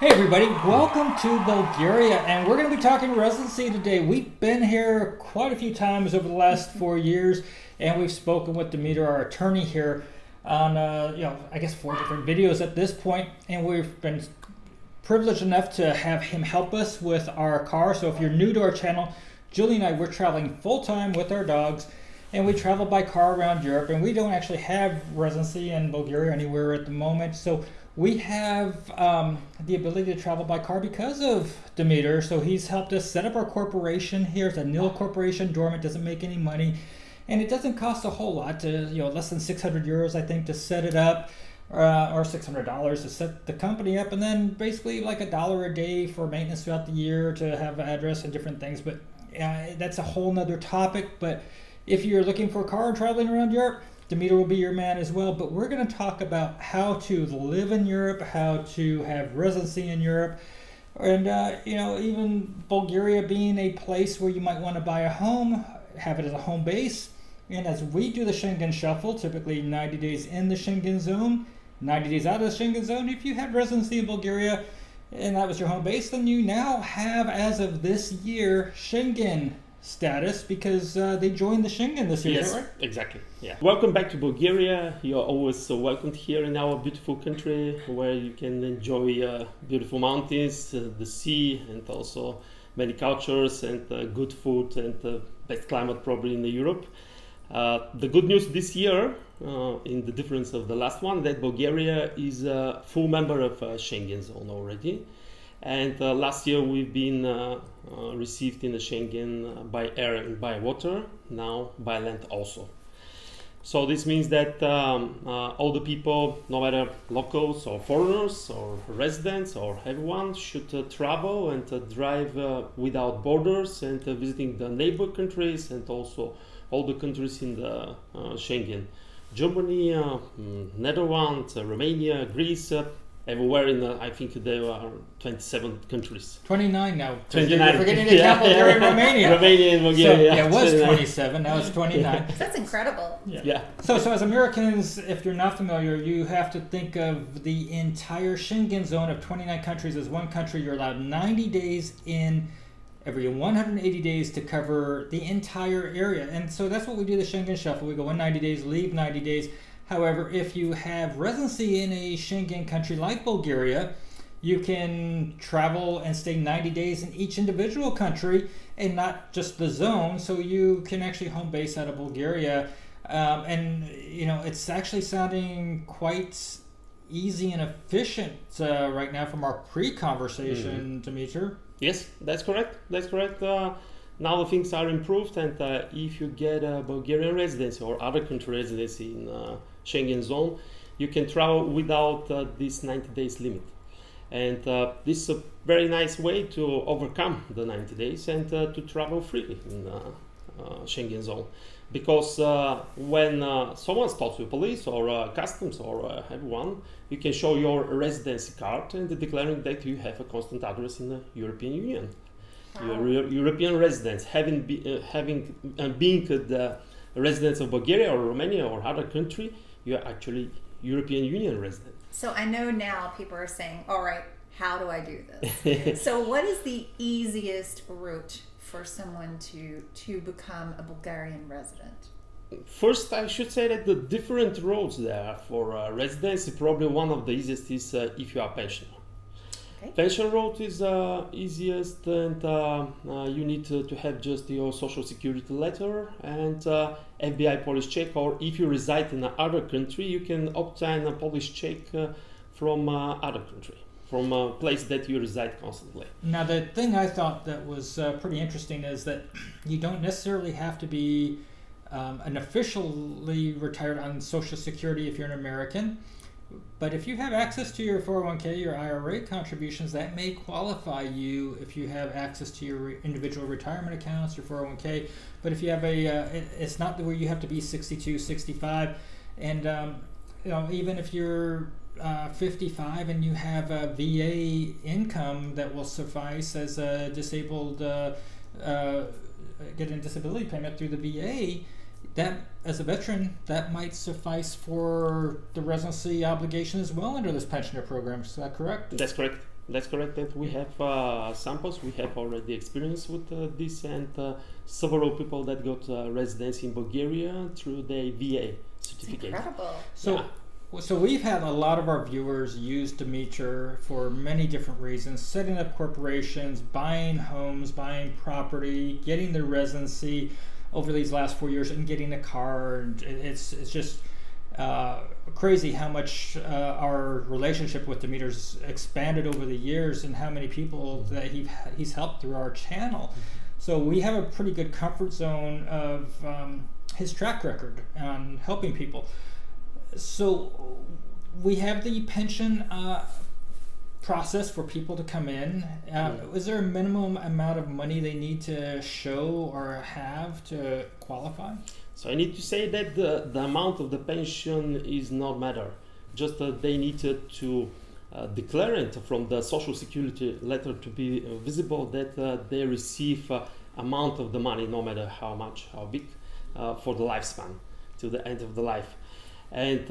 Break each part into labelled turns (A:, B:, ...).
A: Hey everybody, welcome to Bulgaria, and we're going to be talking residency today. We've been here quite a few times over the last 4 years, and we've spoken with Dimitar, our attorney here, on I guess 4 different videos at this point, and we've been privileged enough to have him help us with our car. So if you're new to our channel, Julie and I, we're traveling full-time with our dogs, and we travel by car around Europe, and we don't actually have residency in Bulgaria anywhere at the moment. So we have the ability to travel by car because of Dimitar. So he's helped us set up our corporation here. It's a nil corporation, dormant, doesn't make any money. And it doesn't cost a whole lot to, less than 600 euros, I think, to set it up, or $600 to set the company up. And then basically like $1 a day for maintenance throughout the year to have an address and different things. But that's a whole nother topic. But if you're looking for a car and traveling around Europe, Dimitar will be your man as well. But we're going to talk about how to live in Europe, how to have residency in Europe, and even Bulgaria being a place where you might want to buy a home, have it as a home base. And as we do the Schengen shuffle, typically 90 days in the Schengen Zone, 90 days out of the Schengen Zone, if you have residency in Bulgaria and that was your home base, then you now have, as of this year, Schengen status because they joined the Schengen this year.
B: Yes,
A: right?
B: Exactly. Yeah. Welcome back to Bulgaria. You're always welcomed here in our beautiful country, where you can enjoy beautiful mountains, the sea, and also many cultures and good food and best climate probably in Europe. The good news this year, in the difference of the last one, that Bulgaria is a full member of Schengen Zone already. And last year we've been received in the Schengen by air and by water, now by land also. So this means that all the people, no matter locals or foreigners or residents or everyone, should travel and drive without borders and visiting the neighbor countries and also all the countries in the Schengen. Germany, Netherlands, Romania, Greece, everywhere in I think there are 27 countries.
A: 29 now.
B: 29.
A: You're forgetting to count Bulgaria and Romania.
B: Romania and Bulgaria.
A: So, it was 27, now it's 29.
C: That's incredible.
B: Yeah.
A: So as Americans, if you're not familiar, you have to think of the entire Schengen zone of 29 countries as one country. You're allowed 90 days in every 180 days to cover the entire area. And so that's what we do, the Schengen Shuffle. We go in 90 days, leave 90 days. However, if you have residency in a Schengen country like Bulgaria, you can travel and stay 90 days in each individual country and not just the zone. So you can actually home base out of Bulgaria. It's actually sounding quite easy and efficient right now from our pre-conversation, Dimitar.
B: Yes, that's correct. That's correct. Now the things are improved, and if you get a Bulgarian residency or other country residency in Schengen Zone, you can travel without this 90 days limit. And this is a very nice way to overcome the 90 days and to travel freely in Schengen Zone. Because when someone stops with police or customs or everyone, you can show your residency card and declaring that you have a constant address in the European Union.
C: Wow.
B: You're European residents, being the residents of Bulgaria or Romania or other country, you're actually European Union resident.
C: So I know now people are saying, all right, how do I do this? So what is the easiest route for someone to become a Bulgarian resident?
B: First, I should say that the different roads there for residency, probably one of the easiest is if you are pensioner.
C: Okay.
B: Pension road is easiest, and you need to have just your social security letter and FBI police check, or if you reside in another country, you can obtain a police check from other country, from a place that you reside constantly.
A: Now, the thing I thought that was pretty interesting is that you don't necessarily have to be an officially retired on Social Security if you're an American. But if you have access to your 401k, your IRA contributions, that may qualify you if you have access to your individual retirement accounts, your 401k. But if you have it's not where you have to be 62, 65. And, even if you're 55 and you have a VA income that will suffice as a disabled, getting disability payment through the VA, that, as a veteran, that might suffice for the residency obligation as well under this pensioner program. Is that correct?
B: That's correct. That's correct. And we have samples. We have already experience with this, and several people that got residency in Bulgaria through the VA certificate.
C: Incredible.
A: So we've had a lot of our viewers use Dimitri for many different reasons: setting up corporations, buying homes, buying property, getting their residency over these last 4 years, and getting a car. And it's just crazy how much our relationship with Dimitri's expanded over the years, and how many people that he's helped through our channel. So we have a pretty good comfort zone of his track record on helping people. So we have the pension process for people to come in. Is there a minimum amount of money they need to show or have to qualify?
B: So I need to say that the amount of the pension is not matter. Just they need to declare it from the social security letter to be visible that they receive amount of the money, no matter how much, how big, for the lifespan, to the end of the life. And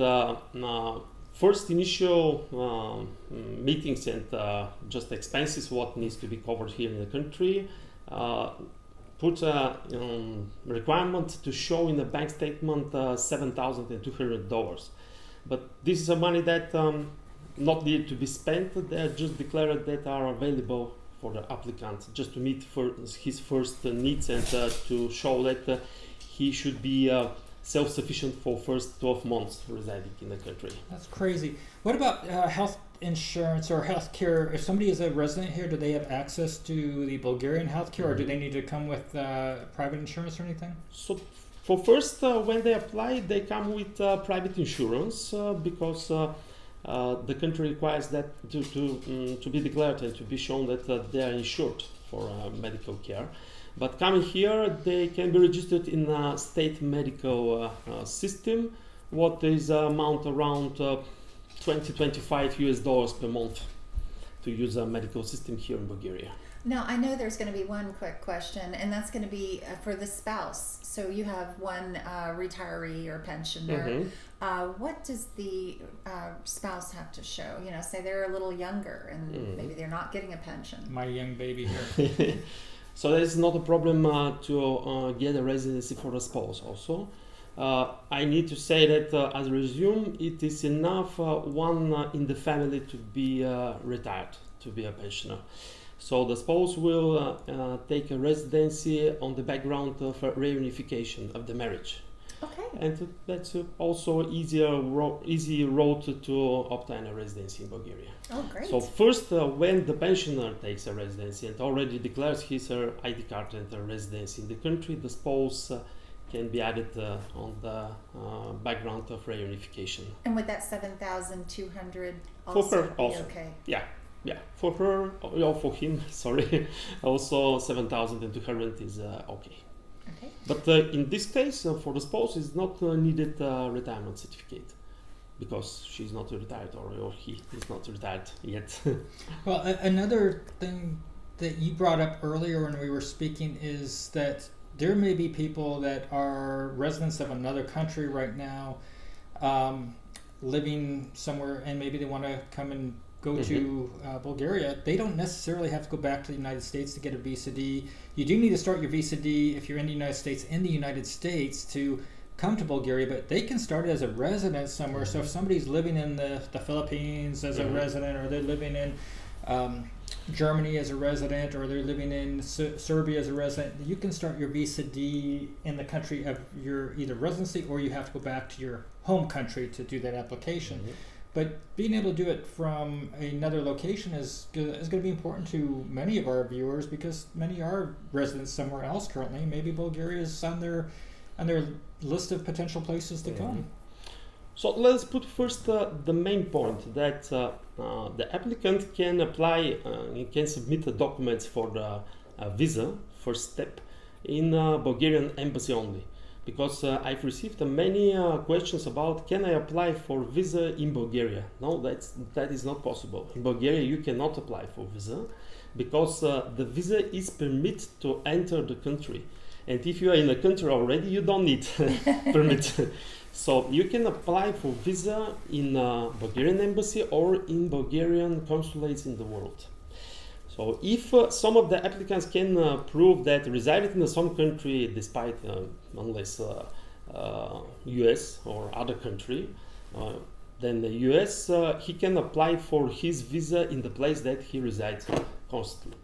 B: first initial meetings and just expenses, what needs to be covered here in the country, put a requirement to show in the bank statement $7,200. But this is a money that not needed to be spent. They are just declared that are available for the applicant, just to meet for his first needs, and to show that he should be self-sufficient for first 12 months residing in the country.
A: That's crazy. What about health insurance or health care? If somebody is a resident here, do they have access to the Bulgarian health care, or do they need to come with private insurance or anything?
B: So for first, when they apply, they come with private insurance because the country requires that to be declared and to be shown that they are insured for medical care. But coming here, they can be registered in a state medical system, what is amount around 20-25 US$ per month to use a medical system here in Bulgaria.
C: Now, I know there's going to be one quick question, and that's going to be for the spouse. So you have one retiree or pensioner. What does the spouse have to show? You know, say they're a little younger and maybe they're not getting a pension.
A: My young baby here.
B: So there is not a problem to get a residency for a spouse also. I need to say that as a resume, it is enough one in the family to be retired, to be a pensioner. So the spouse will take a residency on the background of a reunification of the marriage.
C: Okay.
B: And that's also easy road to obtain a residency in Bulgaria.
C: Oh, great.
B: So first, when the pensioner takes a residency and already declares his ID card and a residency in the country, the spouse can be added on the background of reunification.
C: And with that 7,200 also
B: For her
C: be
B: also.
C: okay?
B: Yeah. For her, or for him, sorry, also 7,200 is okay.
C: Okay.
B: But in this case, for the spouse, is not needed retirement certificate because she's not retired or he is not retired yet.
A: Well, another thing that you brought up earlier when we were speaking is that there may be people that are residents of another country right now, living somewhere, and maybe they want to come and go to Bulgaria. They don't necessarily have to go back to the United States to get a visa D. You do need to start your visa D if you're in the United States to come to Bulgaria, but they can start as a resident somewhere. So if somebody's living in the Philippines as a resident, or they're living in Germany as a resident, or they're living in Serbia as a resident, you can start your visa D in the country of your either residency, or you have to go back to your home country to do that application. But being able to do it from another location is going to be important to many of our viewers, because many are residents somewhere else currently. Maybe Bulgaria is on their list of potential places to come.
B: So let's put first the main point that the applicant can apply, can submit the documents for the visa, first step, in Bulgarian embassy only. Because I've received many questions about, can I apply for visa in Bulgaria? No, that is not possible. In Bulgaria, you cannot apply for visa because the visa is permit to enter the country. And if you are in the country already, you don't need permit. So you can apply for visa in Bulgarian embassy or in Bulgarian consulates in the world. So if some of the applicants can prove that resided in some country despite unless US or other country, then the US, he can apply for his visa in the place that he resides constantly.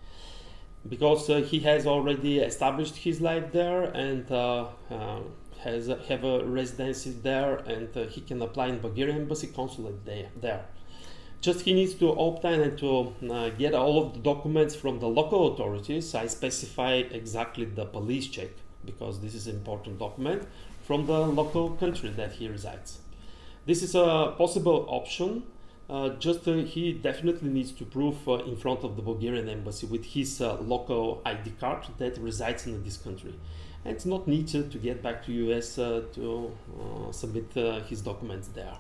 B: Because he has already established his life there and have a residency there, and he can apply in Bulgarian embassy consulate there. Just he needs to obtain and to get all of the documents from the local authorities. I specify exactly the police check because this is an important document from the local country that he resides. This is a possible option. He definitely needs to prove in front of the Bulgarian embassy with his local ID card that resides in this country. And it's not needed to get back to US to submit his documents there.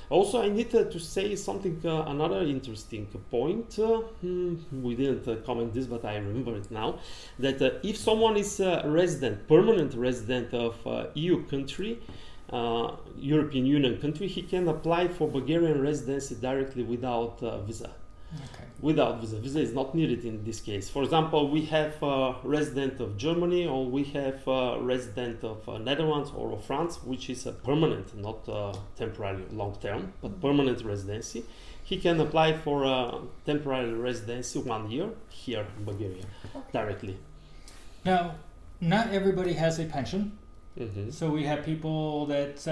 B: Also, I need to say something, another interesting point. We didn't comment this, but I remember it now. That if someone is a resident, permanent resident of EU country, European Union country, he can apply for Bulgarian residency directly without visa.
A: Okay.
B: Without visa. Visa is not needed in this case. For example, we have a resident of Germany, or we have a resident of Netherlands or of France, which is a permanent, not temporary, long term, but permanent residency. He can apply for a temporary residency 1 year here in Bulgaria directly.
A: Now, not everybody has a pension.
B: Mm-hmm.
A: So we have people that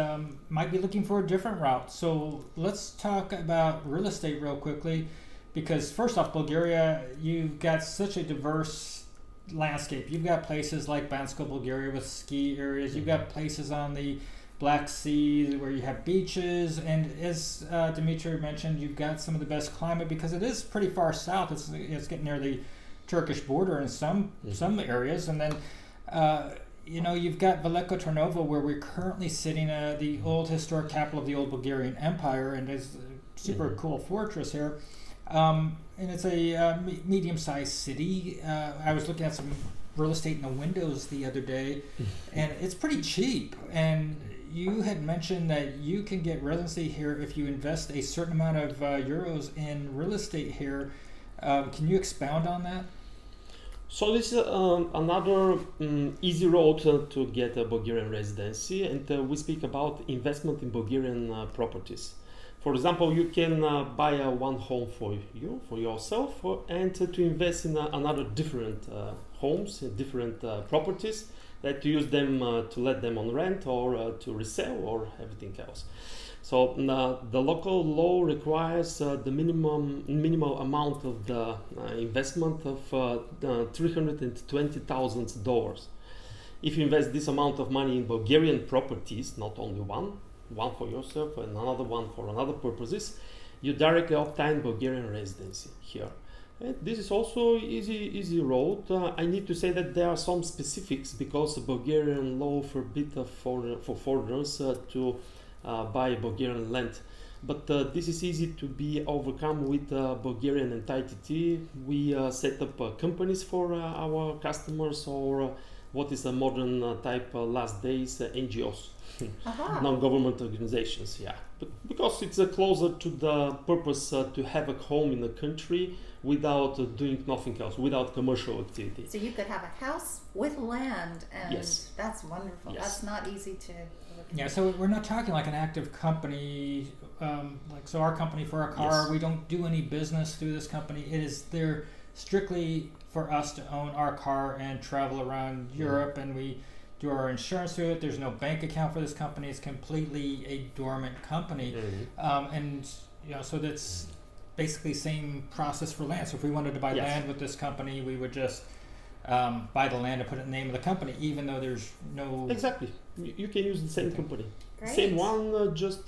A: might be looking for a different route. So let's talk about real estate real quickly, because first off, Bulgaria, you've got such a diverse landscape. You've got places like Bansko, Bulgaria, with ski areas. You've got places on the Black Sea where you have beaches, and as Dimitri mentioned, you've got some of the best climate because it is pretty far south. It's getting near the Turkish border in some areas, and then. You've got Veliko Trnovo, where we're currently sitting the old historic capital of the old Bulgarian Empire, and there's a super cool fortress here. And it's a medium-sized city. I was looking at some real estate in the windows the other day, and it's pretty cheap. And you had mentioned that you can get residency here if you invest a certain amount of euros in real estate here. Can you expound on that?
B: So this is another easy road to get a Bulgarian residency, and we speak about investment in Bulgarian properties. For example, you can buy one home for yourself, and to invest in another different homes, different properties, that to use them to let them on rent or to resell or everything else. So the local law requires the minimal amount of the investment of $320,000. If you invest this amount of money in Bulgarian properties, not only one for yourself and another one for another purposes, you directly obtain Bulgarian residency here. And this is also easy road. I need to say that there are some specifics because the Bulgarian law forbid for foreigners to buy Bulgarian land, but this is easy to be overcome with Bulgarian entity. We set up companies for our customers, or what is a modern type last days NGOs, non-government organizations. Yeah, because it's closer to the purpose to have a home in the country without doing nothing else, without commercial activity.
C: So you could have a house with land, and
B: yes.
C: That's wonderful.
B: Yes.
C: That's not easy to.
A: Yeah, so we're not talking like an active company, so our company for our car,
B: yes.
A: We don't do any business through this company. They're strictly for us to own our car and travel around Europe, and we do our insurance through it. There's no bank account for this company. It's completely a dormant company. So that's basically same process for land. So if we wanted to buy land with this company, we would just buy the land and put it in the name of the company, even though there's no...
B: Exactly. You can use the same company.
C: Great.
B: Same one, just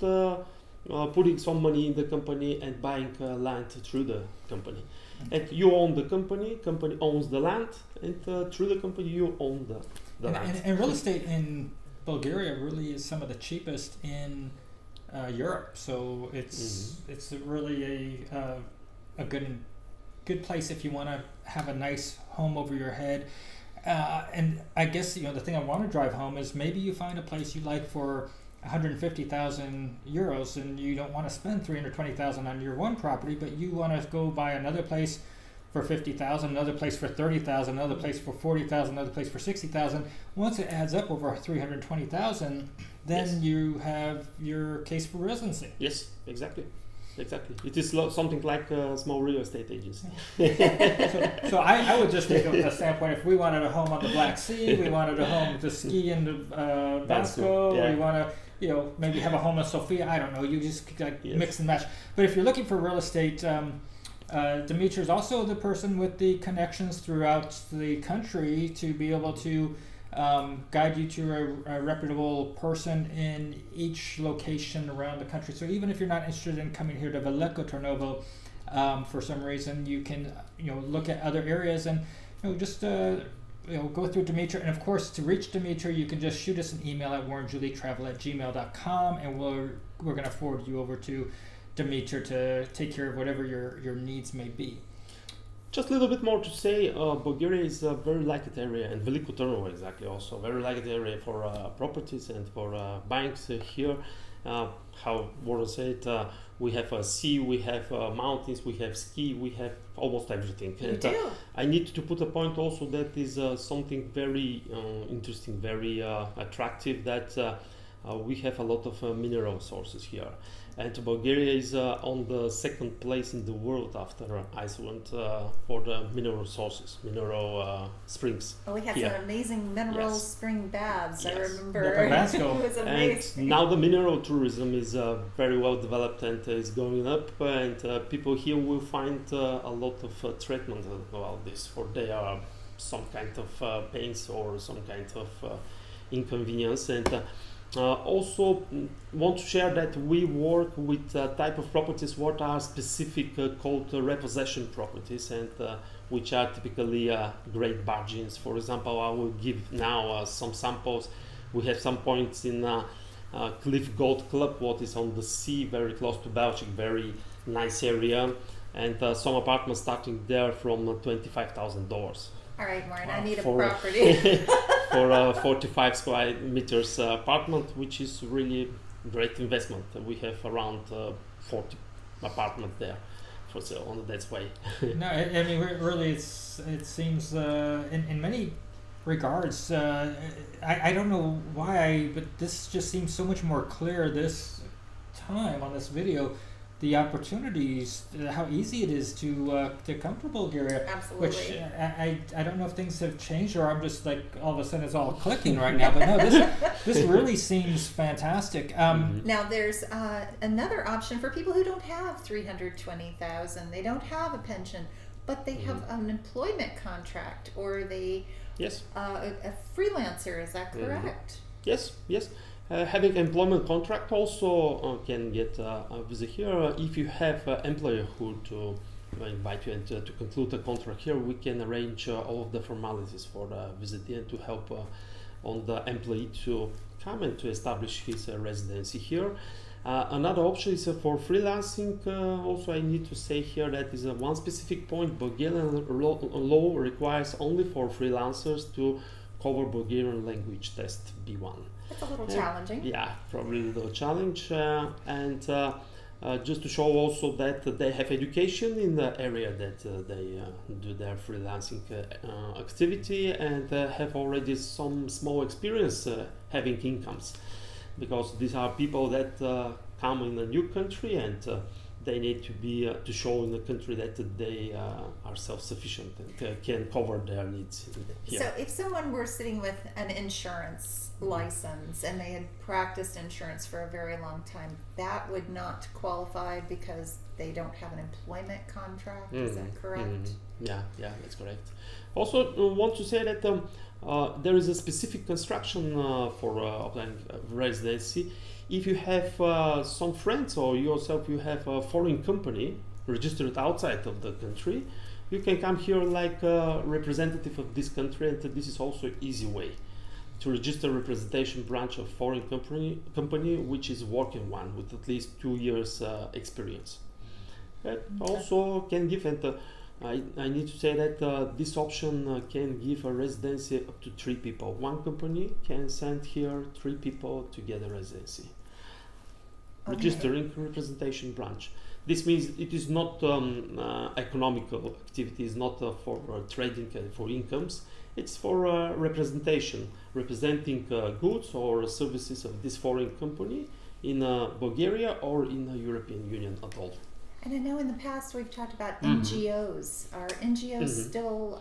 B: putting some money in the company and buying land through the company. Okay. And you own the company owns the land, and through the company you own the land.
A: And real estate in Bulgaria really is some of the cheapest in Europe. So it's really a good place if you want to have a nice home over your head. And I guess the thing I want to drive home is maybe you find a place you like for 150,000 euros, and you don't want to spend 320,000 on your one property, but you want to go buy another place for 50,000, another place for 30,000, another place for 40,000, another place for 60,000. Once it adds up over 320,000, then
B: Yes.
A: you have your case for residency.
B: Yes, exactly. Exactly. It is something like a small real estate agency.
A: So I would just take a standpoint, if we wanted a home on the Black Sea, we wanted a home to ski in Vasco,
B: Yeah.
A: we want to, maybe have a home in Sofia, I don't know, you just
B: Yes.
A: mix and match. But if you're looking for real estate, Dimitri is also the person with the connections throughout the country to be able to guide you to a reputable person in each location around the country. So even if you're not interested in coming here to Veliko Tarnovo, for some reason, you can look at other areas and just go through Dimitri. And of course, to reach Dimitri, you can just shoot us an email at warrenjulietravel@gmail.com, and we're going to forward you over to Dimitri to take care of whatever your needs may be.
B: Just a little bit more to say, Bulgaria is a very liked area, and Veliko Tarnovo exactly also, very liked area for properties and for banks here. How Warren said, we have a sea, we have mountains, we have ski, we have almost everything.
C: You
B: And
C: do.
B: I need to put a point also that is something very interesting, very attractive, that we have a lot of mineral sources here. And Bulgaria is on the second place in the world after Iceland for the mineral sources, mineral springs.
C: Oh, we had
B: Yeah.
C: some amazing mineral
B: Yes.
C: spring baths. I
B: Yes.
C: remember.
A: Yeah, Tabasco.
C: It was
B: And
C: amazing.
B: now the mineral tourism is very well developed and is going up, and people here will find a lot of treatment about this, for they are some kind of pains or some kind of inconvenience. And also want to share that we work with type of properties what are specific called repossession properties, and which are typically great bargains. For example, I will give now some samples. We have some points in Cliff Gold Club, what is on the sea, very close to Belgium, very nice area, and some apartments starting there from $25,000
C: All right, Warren,
A: Wow.
C: I need a
B: For-
C: property.
B: for a 45 square meters apartment, which is really great investment. We have around 40 apartments there for sale on that way.
A: No, I mean, really, it seems in many regards, I don't know why, but this just seems so much more clear this time on this video. The opportunities, how easy it is to come to Bulgaria.
C: Absolutely.
A: Which I don't know if things have changed, or I'm just like all of a sudden it's all clicking right now. But no, this really seems fantastic.
C: Now there's another option for people who don't have 320,000. They don't have a pension, but they have an employment contract, or they
B: Yes,
C: a freelancer. Is that correct?
B: yes, yes. Having employment contract also can get a visa here. If you have employer who to invite you and to conclude a contract here, we can arrange all of the formalities for the visit and to help on the employee to come and to establish his residency here. Another option is for freelancing. Also, I need to say here that is one specific point. Bulgarian law requires only for freelancers to cover Bulgarian language test B1.
C: It's a little
B: Yeah.
C: challenging.
B: Yeah, probably the challenge, and just to show also that they have education in the area that they do their freelancing activity, and have already some small experience having incomes, because these are people that come in a new country, and they need to be to show in the country that they are self-sufficient and can cover their needs here.
C: So if someone were sitting with an insurance license and they had practiced insurance for a very long time, that would not qualify because they don't have an employment contract. Is that correct?
B: Yeah, that's correct. Also, want to say that there is a specific construction for applying residency. If you have some friends or yourself, you have a foreign company registered outside of the country, you can come here like a representative of this country, and this is also an easy way to register representation branch of foreign company which is working one with at least 2 years experience. That also can give, and I need to say that this option can give a residency up to 3 people. One company can send here 3 people to get a residency.
C: Okay.
B: Registering representation branch. This means it is not economical activity, it's not for trading for incomes, it's for representation, representing goods or services of this foreign company in Bulgaria or in the European Union at all.
C: And I know in the past we've talked about NGOs. Are NGOs still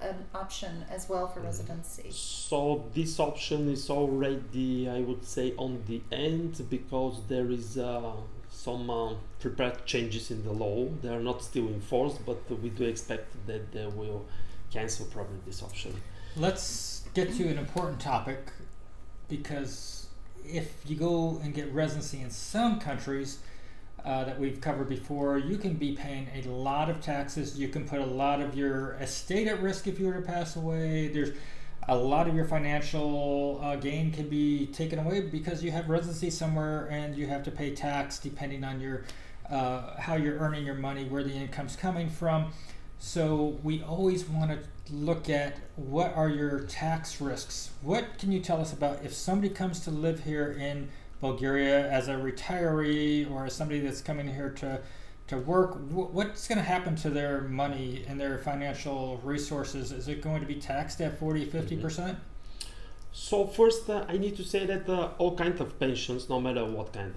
C: an option as well for residency?
B: So this option is already, I would say, on the end, because there is some prepared changes in the law. They are not still enforced, but we do expect that they will cancel probably this option.
A: Let's get to an important topic, because if you go and get residency in some countries that we've covered before, you can be paying a lot of taxes. You can put a lot of your estate at risk if you were to pass away. There's a lot of your financial gain can be taken away because you have residency somewhere, and you have to pay tax depending on your how you're earning your money, where the income's coming from. So we always want to look at what are your tax risks. What can you tell us about if somebody comes to live here in Bulgaria as a retiree or as somebody that's coming here to work? What's going to happen to their money and their financial resources? Is it going to be taxed at 40-50%?
B: So first, I need to say that all kinds of pensions, no matter what kind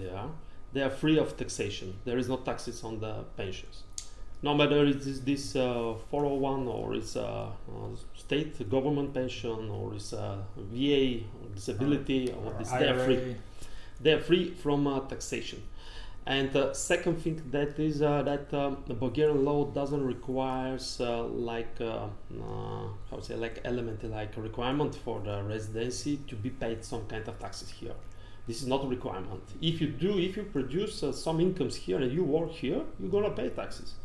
B: they are free of taxation. There is no taxes on the pensions. No matter it is this 401 or it's a state government pension or it's a VA or disability or this, they are free. They are free from taxation. And second thing that is that the Bulgarian law doesn't require like a requirement for the residency to be paid some kind of taxes here. This is not a requirement. If you produce some incomes here and you work here, you're gonna pay taxes.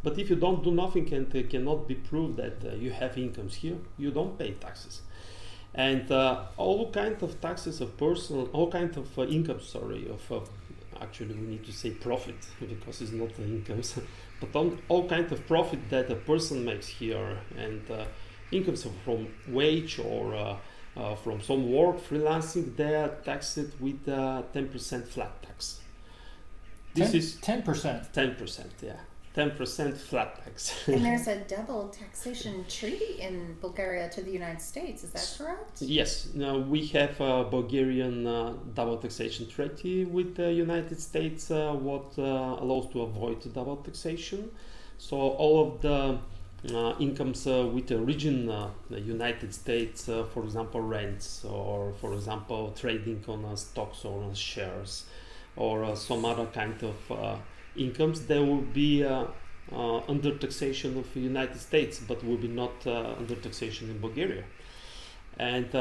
B: But if you don't do nothing and cannot be proved that you have incomes here, you don't pay taxes. And all kinds of taxes of personal, all kinds of incomes, actually we need to say profit because it's not the incomes, but on all kinds of profit that a person makes here, and incomes from wage or from some work, freelancing, they are taxed with 10% flat tax. This is
A: 10%.
B: 10%, yeah. 10% flat tax.
C: And there's a double taxation treaty in Bulgaria to the United States, is that correct?
B: Yes, now we have a Bulgarian double taxation treaty with the United States, what allows to avoid double taxation. So all of the incomes with the region, the United States, for example, rents, or for example, trading on stocks or on shares, or some other kind of incomes, they will be under taxation of the United States, but will be not under taxation in Bulgaria. And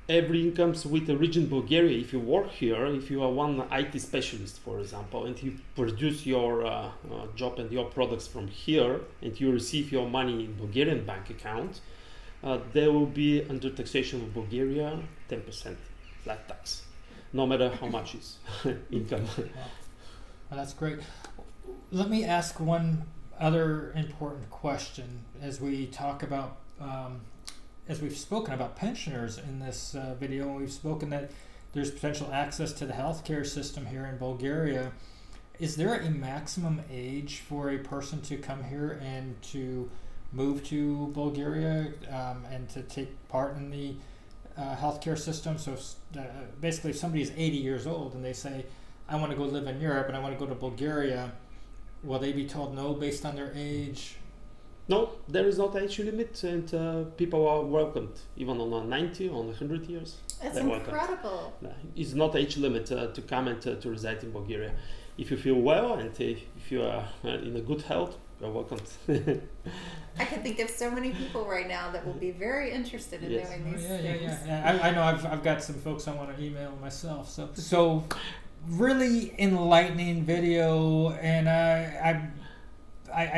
B: every incomes with the region Bulgaria, if you work here, if you are one IT specialist, for example, and you produce your job and your products from here, and you receive your money in Bulgarian bank account, they will be under taxation of Bulgaria, 10% flat tax, no matter how much is income.
A: Well, that's great. Let me ask one other important question as we talk about, as we've spoken about pensioners in this video, and we've spoken that there's potential access to the healthcare system here in Bulgaria. Is there a maximum age for a person to come here and to move to Bulgaria and to take part in the healthcare system? So basically if somebody is 80 years old and they say, I want to go live in Europe and I want to go to Bulgaria, will they be told no based on their age?
B: No, there is not age limit, and people are welcomed, even on 90, on 100 years.
C: That's incredible.
B: It's not age limit to come and to reside in Bulgaria. If you feel well and if you are in a good health, you're welcomed.
C: I can think of so many people right now that will be very interested in doing these things.
A: Yeah. I know I've got some folks I want to email myself. So really enlightening video, and I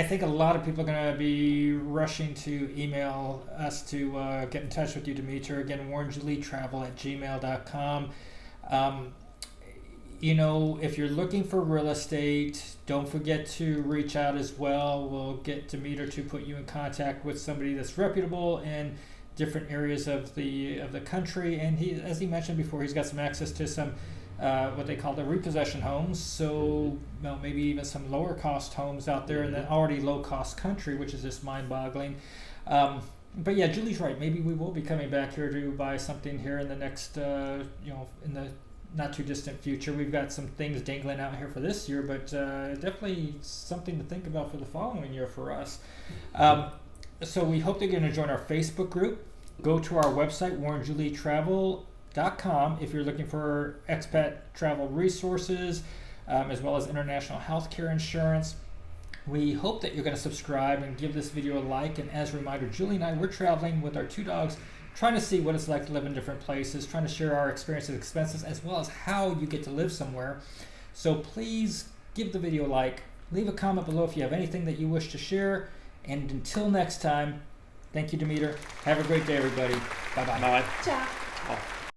A: think a lot of people are going to be rushing to email us to get in touch with you, Dimitri. Again, warrenjulietravel@gmail.com. If you're looking for real estate, don't forget to reach out as well. We'll get Dimitri to put you in contact with somebody that's reputable in different areas of the country. And he, as he mentioned before, he's got some access to some what they call the repossession homes. So maybe even some lower cost homes out there in the already low cost country, which is just mind boggling. But yeah, Julie's right. Maybe we will be coming back here to buy something here in the next, in the not too distant future. We've got some things dangling out here for this year, but definitely something to think about for the following year for us. So we hope they're going to join our Facebook group. Go to our website, warrenjulietravel.com, if you're looking for expat travel resources, as well as international healthcare insurance. We hope that you're going to subscribe and give this video a like. And as a reminder, Julie and I, we're traveling with our 2 dogs, trying to see what it's like to live in different places, trying to share our experiences and expenses, as well as how you get to live somewhere. So please give the video a like, leave a comment below if you have anything that you wish to share. And until next time, thank you, Demeter. Have a great day, everybody. Bye-bye.
B: Bye.
C: Ciao.